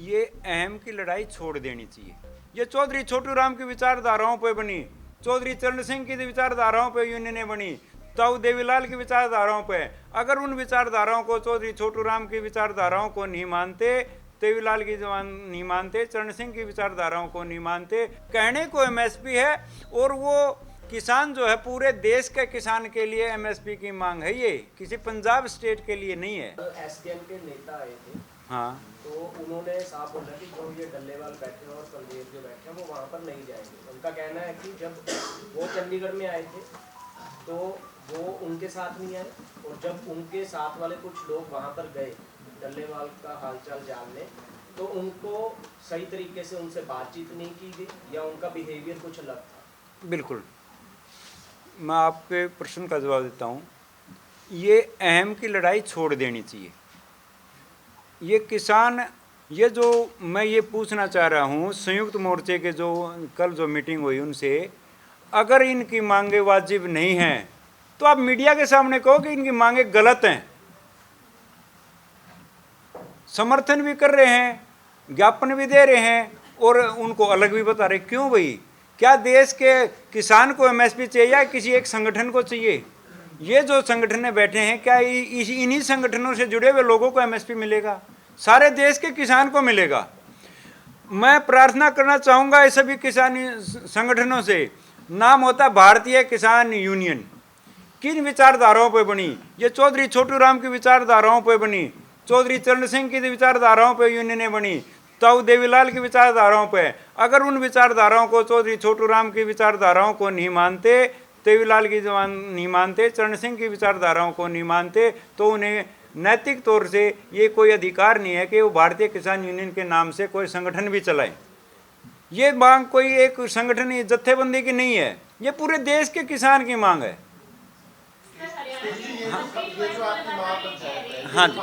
ये अहम की लड़ाई छोड़ देनी चाहिए। ये चौधरी छोटू राम की विचारधाराओं पे बनी, चौधरी चरण सिंह की विचारधाराओं पे यूनियनें बनी, ताऊ देवीलाल की विचारधाराओं पे। अगर उन विचारधाराओं को, चौधरी छोटू राम की विचारधाराओं को नहीं मानते, देवीलाल की नहीं मानते, चरण सिंह की विचारधाराओं को नहीं मानते, कहने को एमएसपी है और वो किसान जो है पूरे देश के किसान के लिए एमएसपी की मांग है, ये किसी पंजाब स्टेट के लिए नहीं है। एसकेएम के नेता आए थे, हाँ, तो उन्होंने साफ बोला कि जो ये डल्लेवाल बैठे हैं और संदेश जो बैठे हैं वो वहाँ पर नहीं जाएंगे। उनका कहना है कि जब वो चंडीगढ़ में आए थे तो वो उनके साथ नहीं आए, और जब उनके साथ वाले कुछ लोग वहाँ पर गए डल्लेवाल का हालचाल जानने, तो उनको सही तरीके से उनसे बातचीत नहीं की गई या उनका बिहेवियर कुछ अलग था। बिल्कुल, मैं आपके प्रश्न का जवाब देता हूँ। ये अहम की लड़ाई छोड़ देनी चाहिए। ये किसान, ये जो मैं ये पूछना चाह रहा हूँ संयुक्त मोर्चे के जो कल जो मीटिंग हुई उनसे, अगर इनकी मांगे वाजिब नहीं हैं तो आप मीडिया के सामने कहो कि इनकी मांगे गलत हैं। समर्थन भी कर रहे हैं, ज्ञापन भी दे रहे हैं और उनको अलग भी बता रहे। क्यों भाई? क्या देश के किसान को एमएसपी चाहिए या किसी एक संगठन को चाहिए? ये जो संगठन बैठे हैं, क्या इन्हीं संगठनों से जुड़े हुए लोगों को एमएसपी मिलेगा? सारे देश के किसान को मिलेगा। मैं प्रार्थना करना चाहूँगा ये सभी किसानी संगठनों से, नाम होता भारतीय किसान यूनियन। किन विचारधाराओं पर बनी? ये चौधरी छोटू राम की विचारधाराओं पर बनी, चौधरी चरण सिंह की विचारधाराओं पर यूनियनें बनी, ताऊ देवीलाल की विचारधाराओं पे। अगर उन विचारधाराओं को, चौधरी छोटू राम की विचारधाराओं को नहीं मानते, देवीलाल की नहीं मानते, चरण सिंह की विचारधाराओं को नहीं मानते, तो उन्हें नैतिक तौर से ये कोई अधिकार नहीं है कि वो भारतीय किसान यूनियन के नाम से कोई संगठन भी चलाएं। ये मांग कोई एक संगठन जत्थेबंदी की नहीं है, ये पूरे देश के किसान की मांग है। हाँ जी,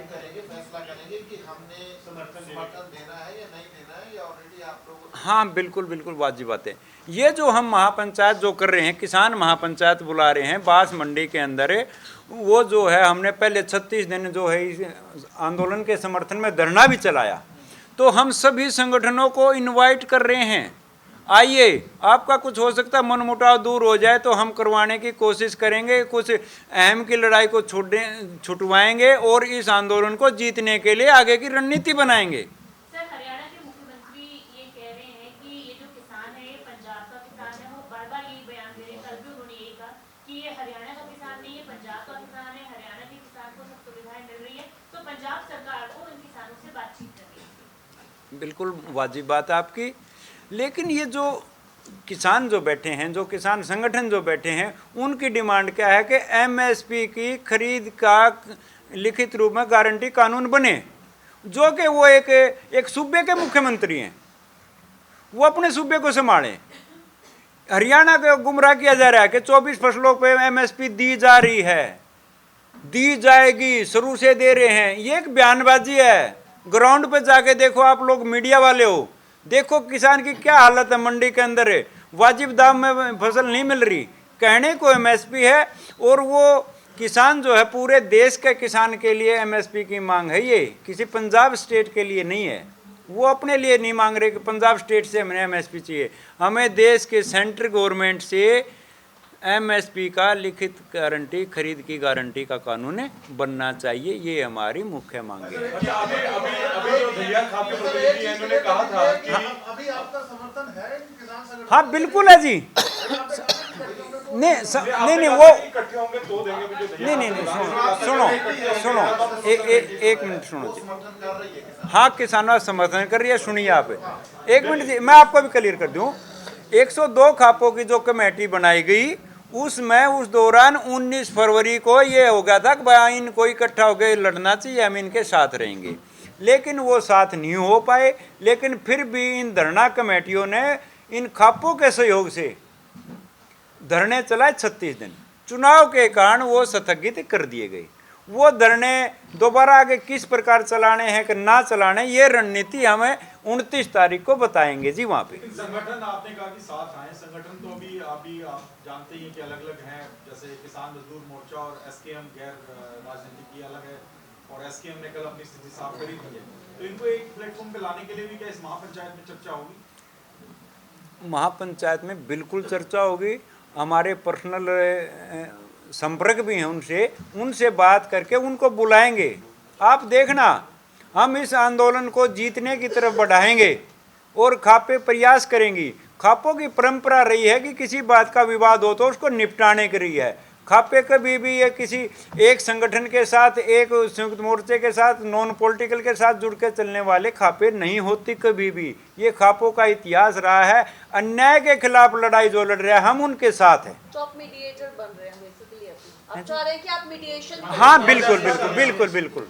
करेंगे, फैसला करेंगे कि हमने समर्थन देना है या नहीं देना है, या ऑलरेडी आप लोग? हाँ बिल्कुल बिल्कुल, वाजिब बात है। ये जो हम महापंचायत जो कर रहे हैं, किसान महापंचायत बुला रहे हैं बांस मंडी के अंदर, वो जो है हमने पहले 36 दिन जो है इस आंदोलन के समर्थन में धरना भी चलाया। तो हम सभी संगठनों को इनवाइट कर रहे हैं, आइए, आपका कुछ हो सकता है मनमुटाव दूर हो जाए तो हम करवाने की कोशिश करेंगे, कुछ अहम की लड़ाई को छुटवाएंगे और इस आंदोलन को जीतने के लिए आगे की रणनीति बनाएंगे। सर, हरियाणा के मुख्यमंत्री ये कह रहे हैं कि ये जो किसान है, ये पंजाब का किसान है। वो बार बार यही बयान दे रहे हैं, कल भी उन्होंने यही कहा कि ये हरियाणा का किसान नहीं है, पंजाब का किसान है। हरियाणा के किसान को सब सुविधाएं मिल रही है, तो पंजाब सरकार को उन किसानों से बातचीत करनी है। बिल्कुल वाजिब बात है आपकी, लेकिन ये जो किसान जो बैठे हैं, जो किसान संगठन जो बैठे हैं, उनकी डिमांड क्या है कि एमएसपी की खरीद का लिखित रूप में गारंटी कानून बने। जो कि वो एक सूबे के मुख्यमंत्री हैं, वो अपने सूबे को संभालें। हरियाणा को गुमराह किया जा रहा है कि 24 फसलों पे एमएसपी दी जा रही है, दी जाएगी, शुरू से दे रहे हैं। ये एक बयानबाजी है। ग्राउंड पे जाके देखो, आप लोग मीडिया वाले हो, देखो किसान की क्या हालत है मंडी के अंदर है। वाजिब दाम में फसल नहीं मिल रही, कहने को एमएसपी है और वो किसान जो है पूरे देश के किसान के लिए एमएसपी की मांग है, ये किसी पंजाब स्टेट के लिए नहीं है। वो अपने लिए नहीं मांग रहे कि पंजाब स्टेट से हमें एमएसपी चाहिए। हमें देश के सेंट्रल गवर्नमेंट से एमएसपी का लिखित गारंटी, खरीद की गारंटी का कानून बनना चाहिए, ये हमारी मुख्य मांग है। अभी आपका समर्थन है किसान संगठन? हाँ बिल्कुल है जी। नहीं वो नहीं सुनो एक मिनट सुनो जी। हाँ, किसानों समर्थन कर रही है, सुनिए आप एक मिनट जी, मैं आपको भी क्लियर कर दूं। 102 खापों की जो कमेटी बनाई गई, उसमें उस दौरान 19 फरवरी को ये हो गया था कि भाई इनको इकट्ठा होकर लड़ना चाहिए, हम इनके साथ रहेंगे, लेकिन वो साथ नहीं हो पाए। लेकिन फिर भी इन धरना कमेटियों ने इन खापों के सहयोग से धरने चलाए 36 दिन। चुनाव के कारण वो स्थगित कर दिए गए। वो धरने दोबारा आगे किस प्रकार चलाने हैं कि ना चलाने, ये रणनीति हमें 29 तारीख को बताएंगे जी वहाँ पे। संगठन आपने कहा कि साथ आए, संगठन तो अभी आप जानते ही कि अलग अलग हैं, जैसे किसान मजदूर मोर्चा और एसकेएम गैर राजनीतिक की अलग है, और एसकेएम ने कल अपनी स्थिति साफ करी थी, तो इनको एक प्लेटफॉर्म पे लाने के लिए भी क्या इस महापंचायत में चर्चा होगी? महापंचायत में बिल्कुल चर्चा होगी। हमारे पर्सनल संपर्क भी हैं उनसे बात करके उनको बुलाएंगे। आप देखना, हम इस आंदोलन को जीतने की तरफ बढ़ाएंगे और खापे प्रयास करेंगी। खापों की परंपरा रही है कि किसी बात का विवाद हो तो उसको निपटाने की रही है। खापे कभी भी ये किसी एक संगठन के साथ, एक संयुक्त मोर्चे के साथ, नॉन पॉलिटिकल के साथ जुड़ के चलने वाले खापे नहीं होती कभी भी। ये खापों का इतिहास रहा है। अन्याय के खिलाफ लड़ाई जो लड़ रहा है, हम उनके साथ हैं। तो आप मीडिएटर बन रहे हैं बेसिकली, आप चाह रहे हैं कि आप मीडिएशन हाँ, बिल्कुल बिल्कुल बिल्कुल बिल्कुल।